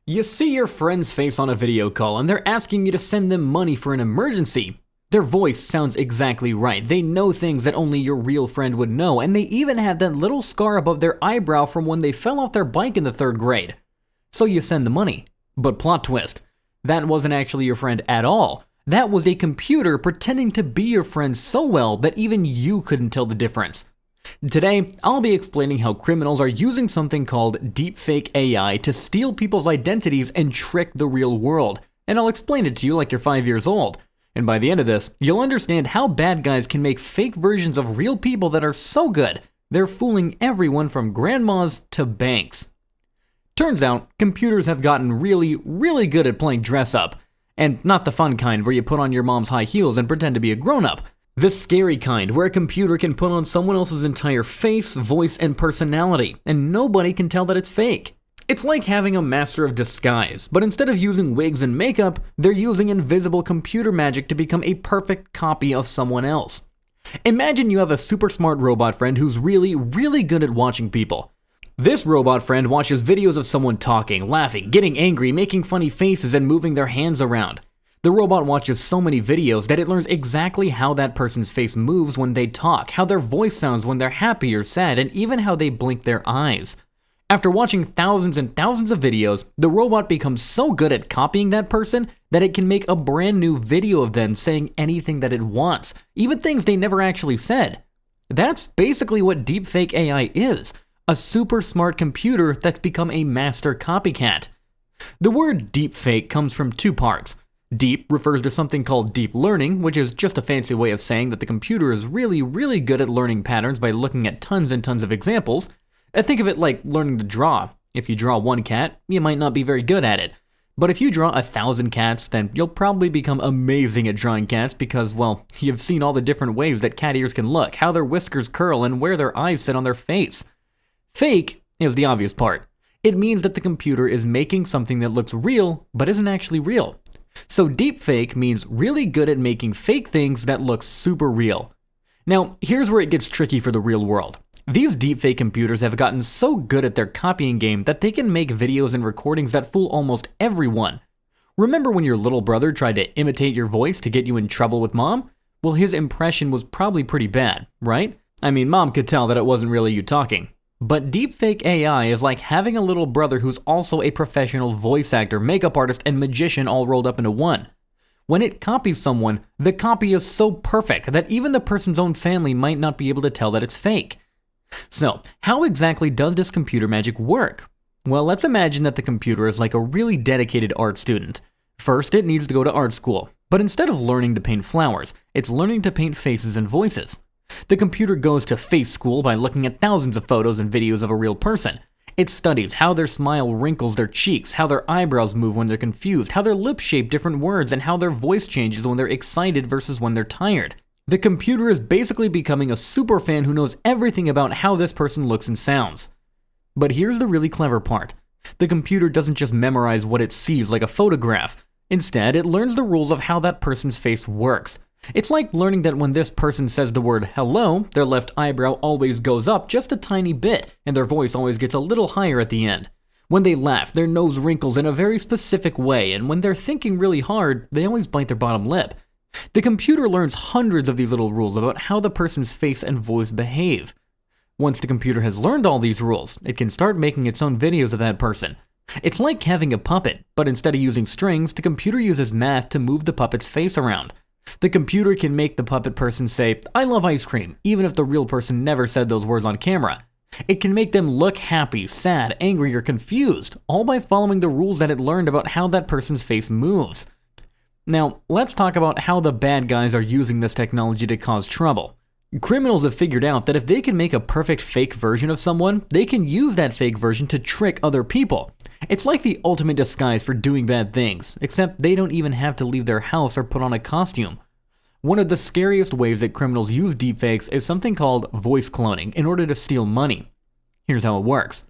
You see your friend's face on a video call and they're asking you to send them money for an emergency. Their voice sounds exactly right. They know things that only your real friend would know, and they even have that little scar above their eyebrow from when they fell off their bike in the 3rd grade. So you send the money. But plot twist, that wasn't actually your friend at all. That was a computer pretending to be your friend so well that even you couldn't tell the difference. Today, I'll be explaining how criminals are using something called Deepfake AI to steal people's identities and trick the real world. And I'll explain it to you like you're 5 years old. And by the end of this, you'll understand how bad guys can make fake versions of real people that are so good, they're fooling everyone from grandmas to banks. Turns out, computers have gotten really good at playing dress up. And not the fun kind where you put on your mom's high heels and pretend to be a grown-up. The scary kind, where a computer can put on someone else's entire face, voice, and personality, and nobody can tell that it's fake. It's like having a master of disguise, but instead of using wigs and makeup, they're using invisible computer magic to become a perfect copy of someone else. Imagine you have a super smart robot friend who's really good at watching people. This robot friend watches videos of someone talking, laughing, getting angry, making funny faces, and moving their hands around. The robot watches so many videos that it learns exactly how that person's face moves when they talk, how their voice sounds when they're happy or sad, and even how they blink their eyes. After watching thousands and thousands of videos, the robot becomes so good at copying that person that it can make a brand new video of them saying anything that it wants, even things they never actually said. That's basically what Deepfake AI is, a super smart computer that's become a master copycat. The word deepfake comes from 2 parts. Deep refers to something called deep learning, which is just a fancy way of saying that the computer is really good at learning patterns by looking at tons and tons of examples. Think of it like learning to draw. If you draw 1 cat, you might not be very good at it. But if you draw 1,000 cats, then you'll probably become amazing at drawing cats because, well, you've seen all the different ways that cat ears can look, how their whiskers curl, and where their eyes sit on their face. Fake is the obvious part. It means that the computer is making something that looks real, but isn't actually real. So deepfake means really good at making fake things that look super real. Now, here's where it gets tricky for the real world. These deepfake computers have gotten so good at their copying game that they can make videos and recordings that fool almost everyone. Remember when your little brother tried to imitate your voice to get you in trouble with mom? Well, his impression was probably pretty bad, right? I mean, mom could tell that it wasn't really you talking. But Deepfake AI is like having a little brother who's also a professional voice actor, makeup artist, and magician all rolled up into one. When it copies someone, the copy is so perfect that even the person's own family might not be able to tell that it's fake. So, how exactly does this computer magic work? Well, let's imagine that the computer is like a really dedicated art student. First, it needs to go to art school, but instead of learning to paint flowers, it's learning to paint faces and voices. The computer goes to face school by looking at thousands of photos and videos of a real person. It studies how their smile wrinkles their cheeks, how their eyebrows move when they're confused, how their lips shape different words, and how their voice changes when they're excited versus when they're tired. The computer is basically becoming a super fan who knows everything about how this person looks and sounds. But here's the really clever part. The computer doesn't just memorize what it sees like a photograph. Instead, it learns the rules of how that person's face works. It's like learning that when this person says the word hello, their left eyebrow always goes up just a tiny bit, and their voice always gets a little higher at the end. When they laugh, their nose wrinkles in a very specific way, and when they're thinking really hard, they always bite their bottom lip. The computer learns hundreds of these little rules about how the person's face and voice behave. Once the computer has learned all these rules, it can start making its own videos of that person. It's like having a puppet, but instead of using strings, the computer uses math to move the puppet's face around. The computer can make the puppet person say, "I love ice cream," even if the real person never said those words on camera. It can make them look happy, sad, angry, or confused, all by following the rules that it learned about how that person's face moves. Now, let's talk about how the bad guys are using this technology to cause trouble. Criminals have figured out that if they can make a perfect fake version of someone, they can use that fake version to trick other people. It's like the ultimate disguise for doing bad things, except they don't even have to leave their house or put on a costume. One of the scariest ways that criminals use deepfakes is something called voice cloning in order to steal money. Here's how it works.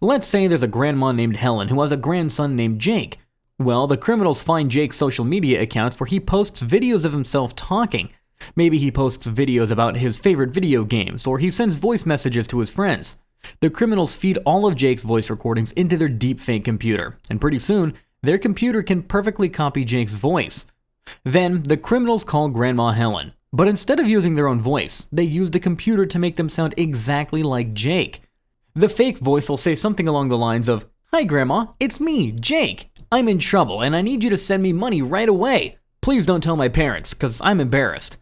Let's say there's a grandma named Helen who has a grandson named Jake. Well, the criminals find Jake's social media accounts where he posts videos of himself talking. Maybe he posts videos about his favorite video games, or he sends voice messages to his friends. The criminals feed all of Jake's voice recordings into their deepfake computer, and pretty soon, their computer can perfectly copy Jake's voice. Then, the criminals call Grandma Helen, but instead of using their own voice, they use the computer to make them sound exactly like Jake. The fake voice will say something along the lines of, "Hi Grandma, it's me, Jake. I'm in trouble and I need you to send me money right away. Please don't tell my parents, cause I'm embarrassed."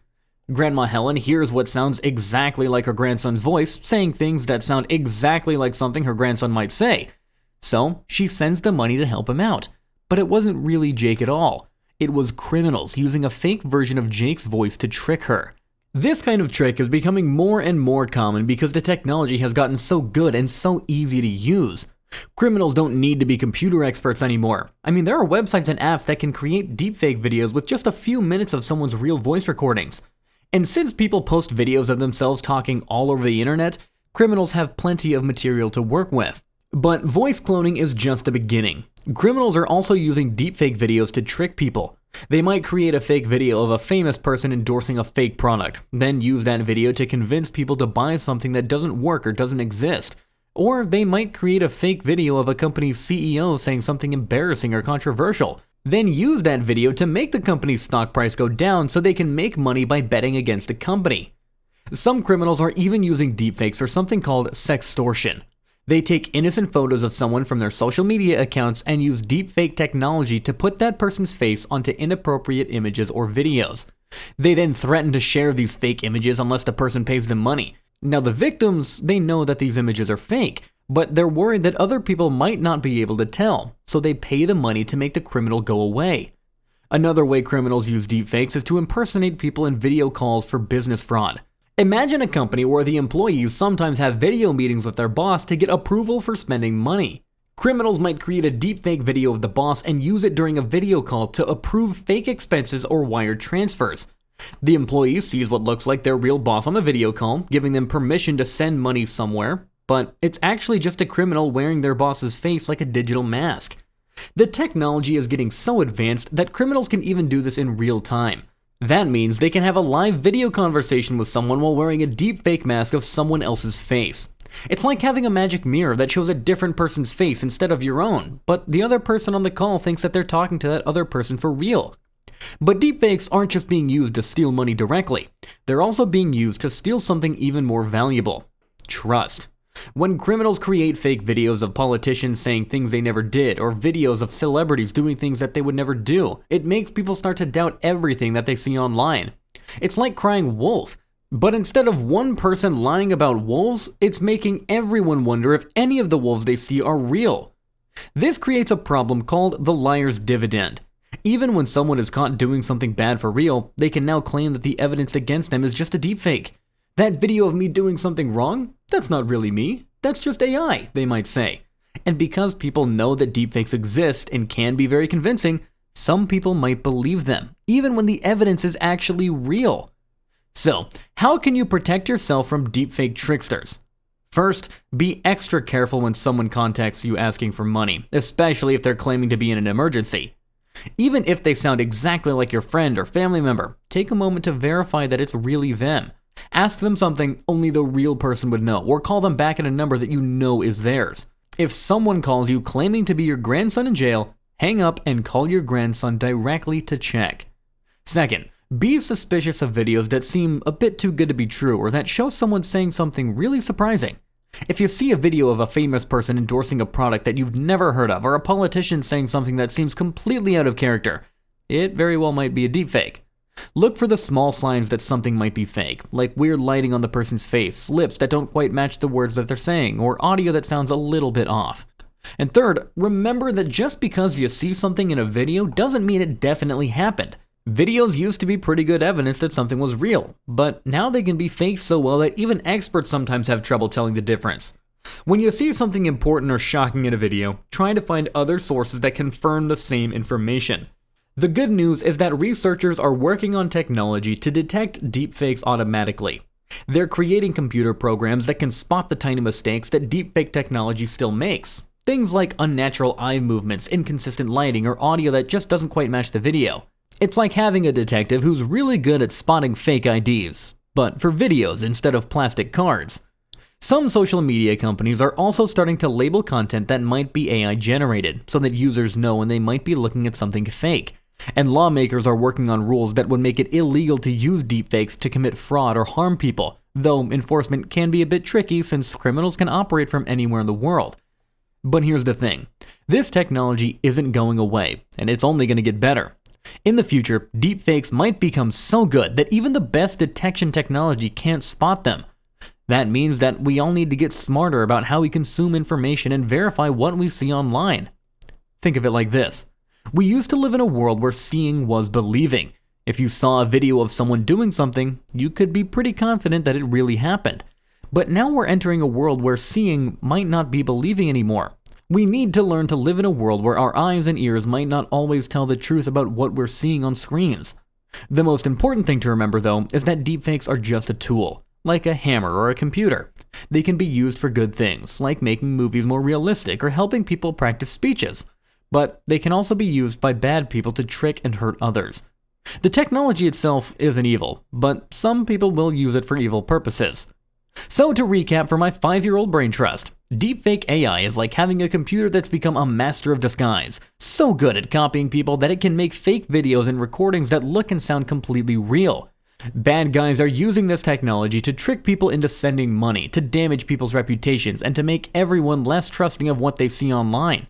Grandma Helen hears what sounds exactly like her grandson's voice, saying things that sound exactly like something her grandson might say. So, she sends the money to help him out. But it wasn't really Jake at all. It was criminals using a fake version of Jake's voice to trick her. This kind of trick is becoming more and more common because the technology has gotten so good and so easy to use. Criminals don't need to be computer experts anymore. I mean, there are websites and apps that can create deepfake videos with just a few minutes of someone's real voice recordings. And since people post videos of themselves talking all over the internet, criminals have plenty of material to work with. But voice cloning is just the beginning. Criminals are also using deepfake videos to trick people. They might create a fake video of a famous person endorsing a fake product, then use that video to convince people to buy something that doesn't work or doesn't exist. Or they might create a fake video of a company's CEO saying something embarrassing or controversial, then use that video to make the company's stock price go down so they can make money by betting against the company. Some criminals are even using deepfakes for something called sextortion. They take innocent photos of someone from their social media accounts and use deepfake technology to put that person's face onto inappropriate images or videos. They then threaten to share these fake images unless the person pays them money. Now the victims, they know that these images are fake, but they're worried that other people might not be able to tell, so they pay the money to make the criminal go away. Another way criminals use deepfakes is to impersonate people in video calls for business fraud. Imagine a company where the employees sometimes have video meetings with their boss to get approval for spending money. Criminals might create a deepfake video of the boss and use it during a video call to approve fake expenses or wire transfers. The employee sees what looks like their real boss on the video call, giving them permission to send money somewhere, but it's actually just a criminal wearing their boss's face like a digital mask. The technology is getting so advanced that criminals can even do this in real time. That means they can have a live video conversation with someone while wearing a deepfake mask of someone else's face. It's like having a magic mirror that shows a different person's face instead of your own, but the other person on the call thinks that they're talking to that other person for real. But deepfakes aren't just being used to steal money directly. They're also being used to steal something even more valuable: trust. When criminals create fake videos of politicians saying things they never did, or videos of celebrities doing things that they would never do, it makes people start to doubt everything that they see online. It's like crying wolf, but instead of one person lying about wolves, it's making everyone wonder if any of the wolves they see are real. This creates a problem called the liar's dividend. Even when someone is caught doing something bad for real, they can now claim that the evidence against them is just a deepfake. "That video of me doing something wrong? That's not really me. That's just AI," they might say. And because people know that deepfakes exist and can be very convincing, some people might believe them, even when the evidence is actually real. So, how can you protect yourself from deepfake tricksters? First, be extra careful when someone contacts you asking for money, especially if they're claiming to be in an emergency. Even if they sound exactly like your friend or family member, take a moment to verify that it's really them. Ask them something only the real person would know, or call them back at a number that you know is theirs. If someone calls you claiming to be your grandson in jail, hang up and call your grandson directly to check. Second, be suspicious of videos that seem a bit too good to be true or that show someone saying something really surprising. If you see a video of a famous person endorsing a product that you've never heard of, or a politician saying something that seems completely out of character, it very well might be a deepfake. Look for the small signs that something might be fake, like weird lighting on the person's face, lips that don't quite match the words that they're saying, or audio that sounds a little bit off. And third, remember that just because you see something in a video doesn't mean it definitely happened. Videos used to be pretty good evidence that something was real, but now they can be faked so well that even experts sometimes have trouble telling the difference. When you see something important or shocking in a video, try to find other sources that confirm the same information. The good news is that researchers are working on technology to detect deepfakes automatically. They're creating computer programs that can spot the tiny mistakes that deepfake technology still makes. Things like unnatural eye movements, inconsistent lighting, or audio that just doesn't quite match the video. It's like having a detective who's really good at spotting fake IDs, but for videos instead of plastic cards. Some social media companies are also starting to label content that might be AI generated, so that users know when they might be looking at something fake. And lawmakers are working on rules that would make it illegal to use deepfakes to commit fraud or harm people, though enforcement can be a bit tricky since criminals can operate from anywhere in the world. But here's the thing, this technology isn't going away, and it's only going to get better. In the future, deepfakes might become so good that even the best detection technology can't spot them. That means that we all need to get smarter about how we consume information and verify what we see online. Think of it like this. We used to live in a world where seeing was believing. If you saw a video of someone doing something, you could be pretty confident that it really happened. But now we're entering a world where seeing might not be believing anymore. We need to learn to live in a world where our eyes and ears might not always tell the truth about what we're seeing on screens. The most important thing to remember, though, is that deepfakes are just a tool, like a hammer or a computer. They can be used for good things, like making movies more realistic or helping people practice speeches. But they can also be used by bad people to trick and hurt others. The technology itself isn't evil, but some people will use it for evil purposes. So to recap for my 5-year-old brain trust, Deepfake AI is like having a computer that's become a master of disguise, so good at copying people that it can make fake videos and recordings that look and sound completely real. Bad guys are using this technology to trick people into sending money, to damage people's reputations, and to make everyone less trusting of what they see online.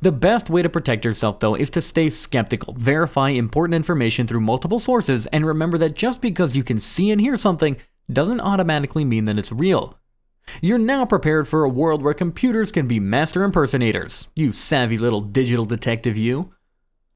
The best way to protect yourself, though, is to stay skeptical, verify important information through multiple sources, and remember that just because you can see and hear something doesn't automatically mean that it's real. You're now prepared for a world where computers can be master impersonators, you savvy little digital detective you.